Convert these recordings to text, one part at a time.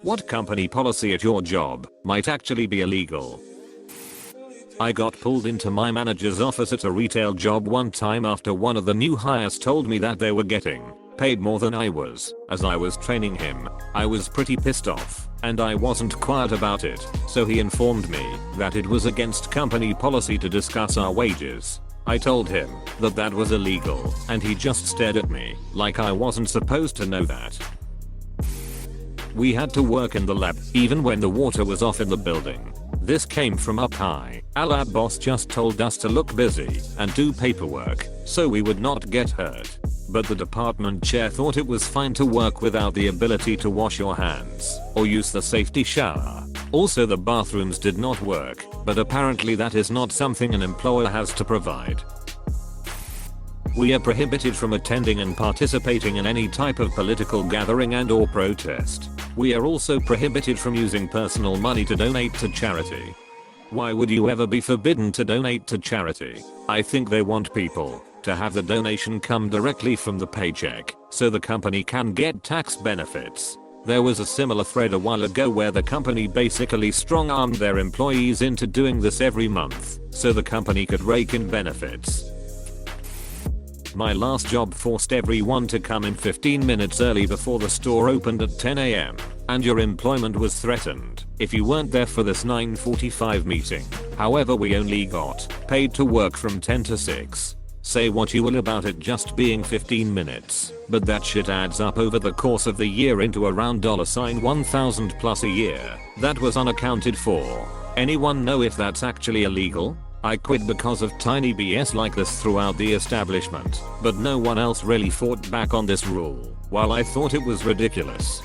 What company policy at your job might actually be illegal? I got pulled into my manager's office at a retail job one time after one of the new hires told me that they were getting paid more than I was. As I was training him, I was pretty pissed off, and I wasn't quiet about it, so he informed me that it was against company policy to discuss our wages. I told him that that was illegal, and he just stared at me like I wasn't supposed to know that. We had to work in the lab even when the water was off in the building. This came from up high. Our lab boss just told us to look busy and do paperwork so we would not get hurt. But the department chair thought it was fine to work without the ability to wash your hands or use the safety shower. Also, the bathrooms did not work, but apparently that is not something an employer has to provide. We are prohibited from attending and participating in any type of political gathering and/or protest. We are also prohibited from using personal money to donate to charity. Why would you ever be forbidden to donate to charity? I think they want people to have the donation come directly from the paycheck so the company can get tax benefits. There was a similar thread a while ago where the company basically strong-armed their employees into doing this every month so the company could rake in benefits. My last job forced everyone to come in 15 minutes early before the store opened at 10 AM, and your employment was threatened if you weren't there for this 9:45 meeting. However, we only got paid to work from 10 to 6. Say what you will about it just being 15 minutes, but that shit adds up over the course of the year into around $1,000 plus a year that was unaccounted for. Anyone know if that's actually illegal? I quit because of tiny BS like this throughout the establishment, but no one else really fought back on this rule, while I thought it was ridiculous.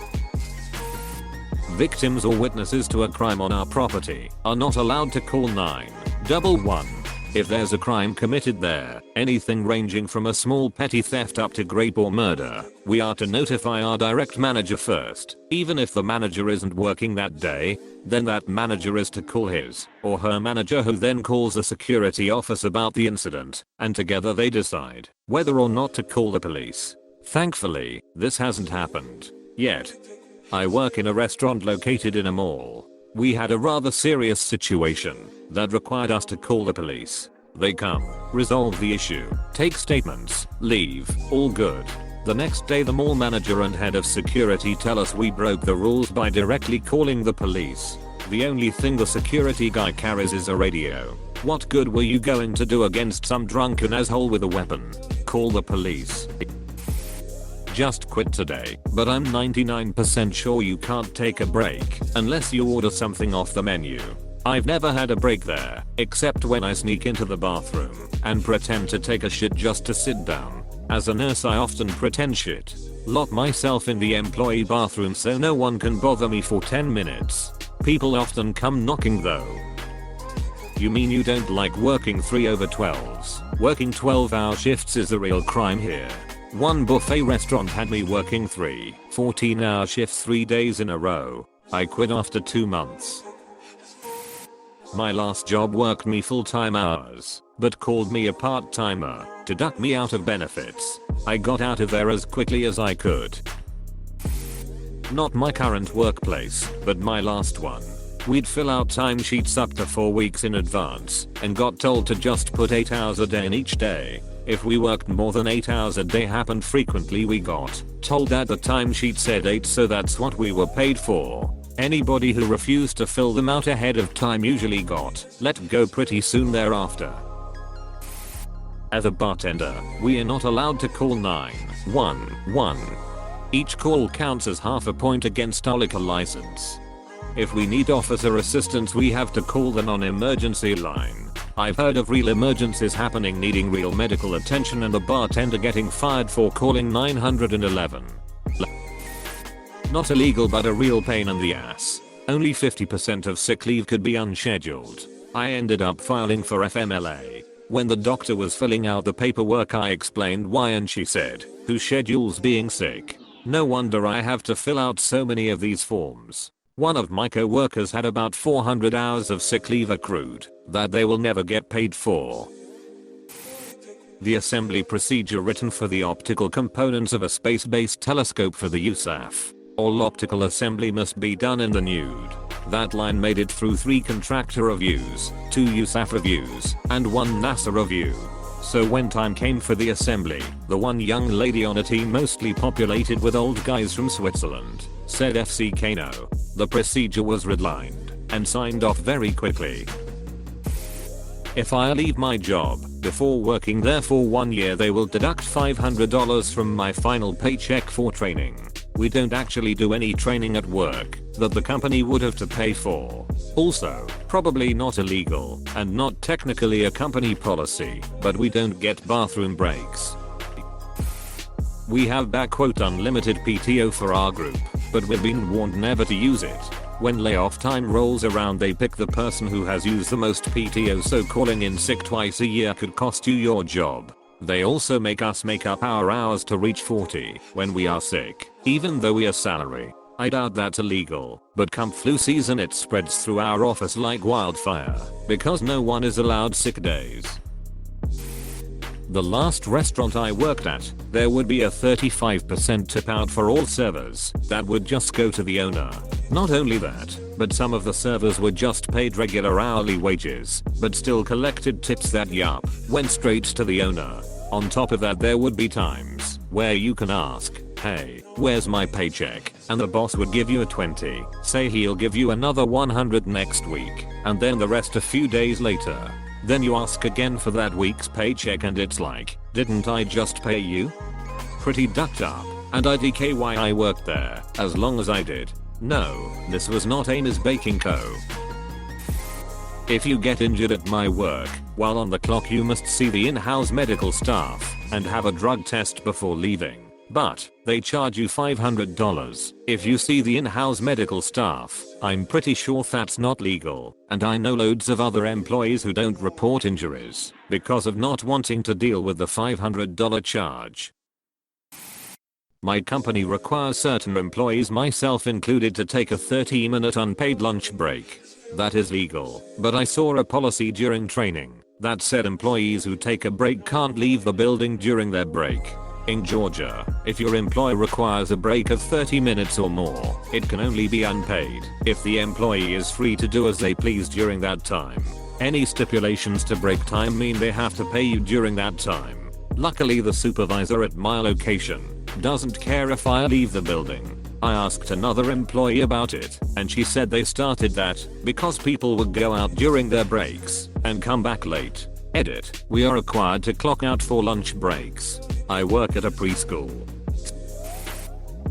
Victims or witnesses to a crime on our property are not allowed to call 911. If there's a crime committed there, anything ranging from a small petty theft up to rape or murder, we are to notify our direct manager first. Even if the manager isn't working that day, then that manager is to call his or her manager, who then calls the security office about the incident, and together they decide whether or not to call the police. Thankfully, this hasn't happened yet. I work in a restaurant located in a mall. We had a rather serious situation that required us to call the police. They come, resolve the issue, take statements, leave, all good. The next day the mall manager and head of security tell us we broke the rules by directly calling the police. The only thing the security guy carries is a radio. What good were you going to do against some drunken asshole with a weapon? Call the police. Just quit today, but I'm 99% sure you can't take a break unless you order something off the menu. I've never had a break there, except when I sneak into the bathroom and pretend to take a shit just to sit down. As a nurse, I often pretend shit, lock myself in the employee bathroom so no one can bother me for 10 minutes. People often come knocking though. You mean you don't like working 3/12s? Working 12-hour shifts is a real crime here. One buffet restaurant had me working 3 14-hour shifts 3 days in a row. I quit after 2 months. My last job worked me full-time hours, but called me a part-timer to duck me out of benefits. I got out of there as quickly as I could. Not my current workplace, but my last one. We'd fill out timesheets up to 4 weeks in advance and got told to just put 8 hours a day in each day. If we worked more than 8 hours a day happened frequently, we got told that the timesheet said 8, so that's what we were paid for. Anybody who refused to fill them out ahead of time usually got let go pretty soon thereafter. As a bartender, we are not allowed to call 911. Each call counts as half a point against our liquor license. If we need officer assistance, we have to call the non-emergency line. I've heard of real emergencies happening needing real medical attention and a bartender getting fired for calling 911. Not illegal, but a real pain in the ass. Only 50% of sick leave could be unscheduled. I ended up filing for FMLA. When the doctor was filling out the paperwork, I explained why and she said, "Who schedules being sick? No wonder I have to fill out so many of these forms." One of my co-workers had about 400 hours of sick leave accrued that they will never get paid for. The assembly procedure written for the optical components of a space-based telescope for the USAF All optical assembly must be done in the nude. That line made it through 3 contractor reviews, 2 USAF reviews, and 1 NASA review. So when time came for the assembly, the one young lady on a team mostly populated with old guys from Switzerland said FCK no. The procedure was redlined and signed off very quickly. If I leave my job before working there for 1 year, they will deduct $500 from my final paycheck for training. We don't actually do any training at work that the company would have to pay for. Also, probably not illegal and not technically a company policy, but we don't get bathroom breaks. We have "unlimited PTO for our group, but we've been warned never to use it. When layoff time rolls around, they pick the person who has used the most PTO, so calling in sick twice a year could cost you your job. They also make us make up our hours to reach 40 when we are sick, even though we are salary. I doubt that's illegal, but come flu season it spreads through our office like wildfire, because no one is allowed sick days. The last restaurant I worked at, there would be a 35% tip out for all servers that would just go to the owner. Not only that, but some of the servers were just paid regular hourly wages, but still collected tips that went straight to the owner. On top of that, there would be times where you can ask, "Hey, where's my paycheck?" and the boss would give you a 20, say he'll give you another 100 next week, and then the rest a few days later. Then you ask again for that week's paycheck and it's like, didn't I just pay you? Pretty ducked up, and IDK why I worked there as long as I did. No, this was not Amy's Baking Co. If you get injured at my work, while on the clock you must see the in-house medical staff and have a drug test before leaving. But they charge you $500 if you see the in-house medical staff. I'm pretty sure that's not legal, and I know loads of other employees who don't report injuries because of not wanting to deal with the $500 charge. My company requires certain employees, myself included, to take a 30-minute unpaid lunch break. That is legal, but I saw a policy during training that said employees who take a break can't leave the building during their break. In Georgia, if your employer requires a break of 30 minutes or more, it can only be unpaid if the employee is free to do as they please during that time. Any stipulations to break time mean they have to pay you during that time. Luckily, the supervisor at my location doesn't care if I leave the building. I asked another employee about it, and she said they started that because people would go out during their breaks and come back late. Edit. We are required to clock out for lunch breaks. I work at a preschool.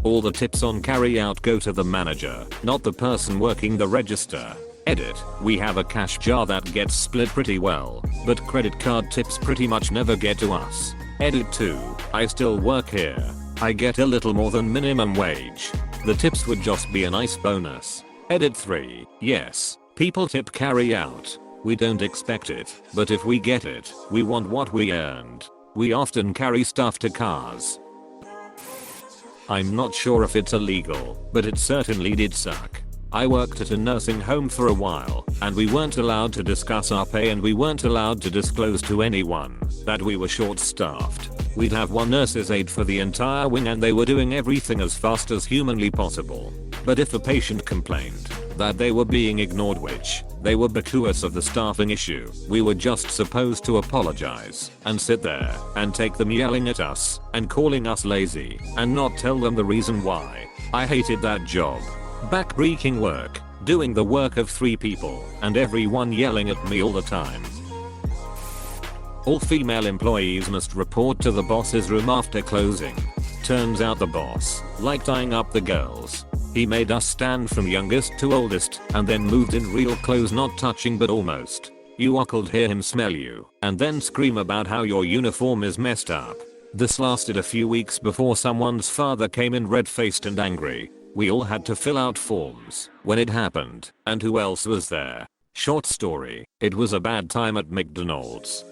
All the tips on carry out go to the manager, not the person working the register. Edit. We have a cash jar that gets split pretty well, but credit card tips pretty much never get to us. Edit 2. I still work here. I get a little more than minimum wage. The tips would just be a nice bonus. Edit 3. Yes, people tip carry out. We don't expect it, but if we get it, we want what we earned. We often carry stuff to cars. I'm not sure if it's illegal, but it certainly did suck. I worked at a nursing home for a while, and we weren't allowed to discuss our pay, and we weren't allowed to disclose to anyone that we were short-staffed. We'd have one nurse's aide for the entire wing, and they were doing everything as fast as humanly possible. But if a patient complained that they were being ignored, which they were because of the staffing issue, we were just supposed to apologize and sit there and take them yelling at us and calling us lazy and not tell them the reason why. I hated that job. Backbreaking work, doing the work of 3 people, and everyone yelling at me all the time. All female employees must report to the boss's room after closing. Turns out the boss liked tying up the girls. He made us stand from youngest to oldest and then moved in real clothes, not touching but almost. You could hear him smell you and then scream about how your uniform is messed up. This lasted a few weeks before someone's father came in red-faced and angry. We all had to fill out forms when it happened, and who else was there? Short story, it was a bad time at McDonald's.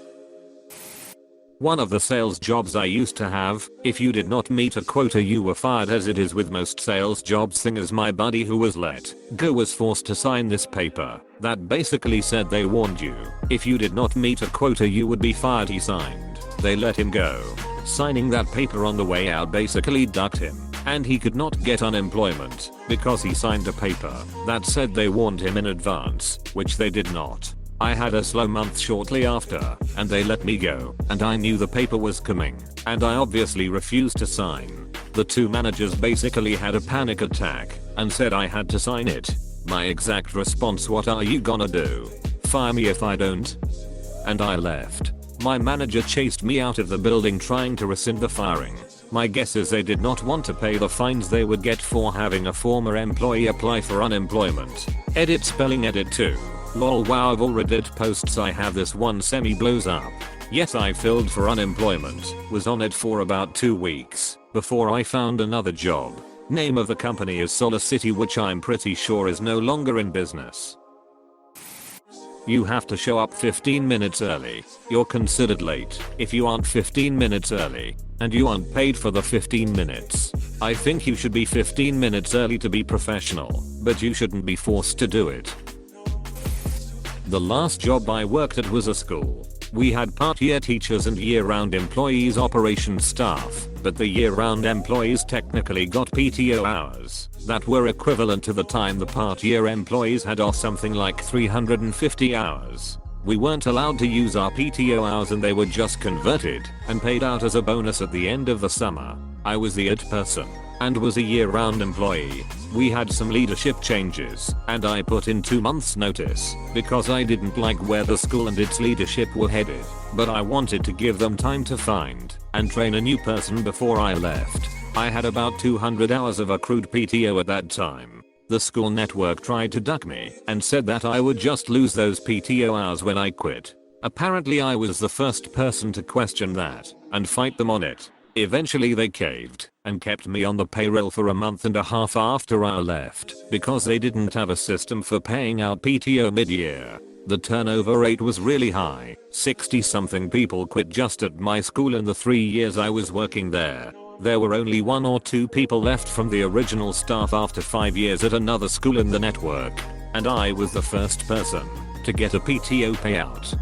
One of the sales jobs I used to have, if you did not meet a quota you were fired, as it is with most sales jobs. Thing is, my buddy who was let go was forced to sign this paper that basically said they warned you. If you did not meet a quota you would be fired. He signed. They let him go. Signing that paper on the way out basically ducked him and he could not get unemployment because he signed a paper that said they warned him in advance, which they did not. I had a slow month shortly after, and they let me go, and I knew the paper was coming, and I obviously refused to sign. The two managers basically had a panic attack and said I had to sign it. My exact response: what are you gonna do? Fire me if I don't? And I left. My manager chased me out of the building trying to rescind the firing. My guess is they did not want to pay the fines they would get for having a former employee apply for unemployment. Edit spelling edit 2. Lol, wow, of all Reddit posts I have this one semi blows up. Yes, I filled for unemployment, was on it for about 2 weeks before I found another job. Name of the company is Solar City, which I'm pretty sure is no longer in business. You have to show up 15 minutes early. You're considered late if you aren't 15 minutes early, and you aren't paid for the 15 minutes. I think you should be 15 minutes early to be professional, but you shouldn't be forced to do it. The last job I worked at was a school. We had part-year teachers and year-round employees, operations staff, but the year-round employees technically got PTO hours that were equivalent to the time the part-year employees had, or something like 350 hours. We weren't allowed to use our PTO hours, and they were just converted and paid out as a bonus at the end of the summer. I was the IT person and was a year-round employee. We had some leadership changes, and I put in 2 months notice because I didn't like where the school and its leadership were headed, but I wanted to give them time to find and train a new person before I left. I had about 200 hours of accrued PTO at that time. The school network tried to duck me and said that I would just lose those PTO hours when I quit. Apparently I was the first person to question that and fight them on it. Eventually they caved and kept me on the payroll for a month and a half after I left because they didn't have a system for paying out PTO mid-year. The turnover rate was really high. 60 something people quit just at my school in the 3 years I was working there. There were only 1 or 2 people left from the original staff after 5 years at another school in the network, and I was the first person to get a PTO payout.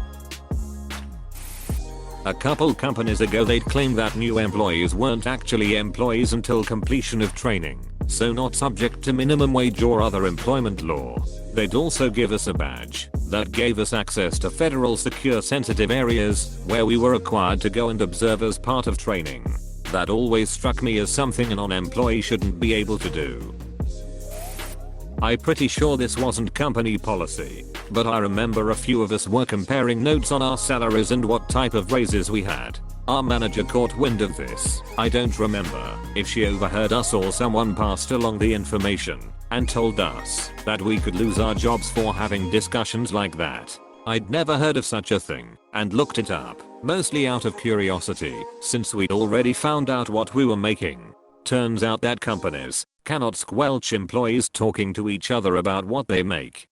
A couple companies ago they'd claimed that new employees weren't actually employees until completion of training, so not subject to minimum wage or other employment law. They'd also give us a badge that gave us access to federal secure sensitive areas where we were required to go and observe as part of training. That always struck me as something a non-employee shouldn't be able to do. I'm pretty sure this wasn't company policy, but I remember a few of us were comparing notes on our salaries and what type of raises we had. Our manager caught wind of this. I don't remember if she overheard us or someone passed along the information and told us that we could lose our jobs for having discussions like that. I'd never heard of such a thing and looked it up, mostly out of curiosity, since we'd already found out what we were making. Turns out that companies cannot squelch employees talking to each other about what they make.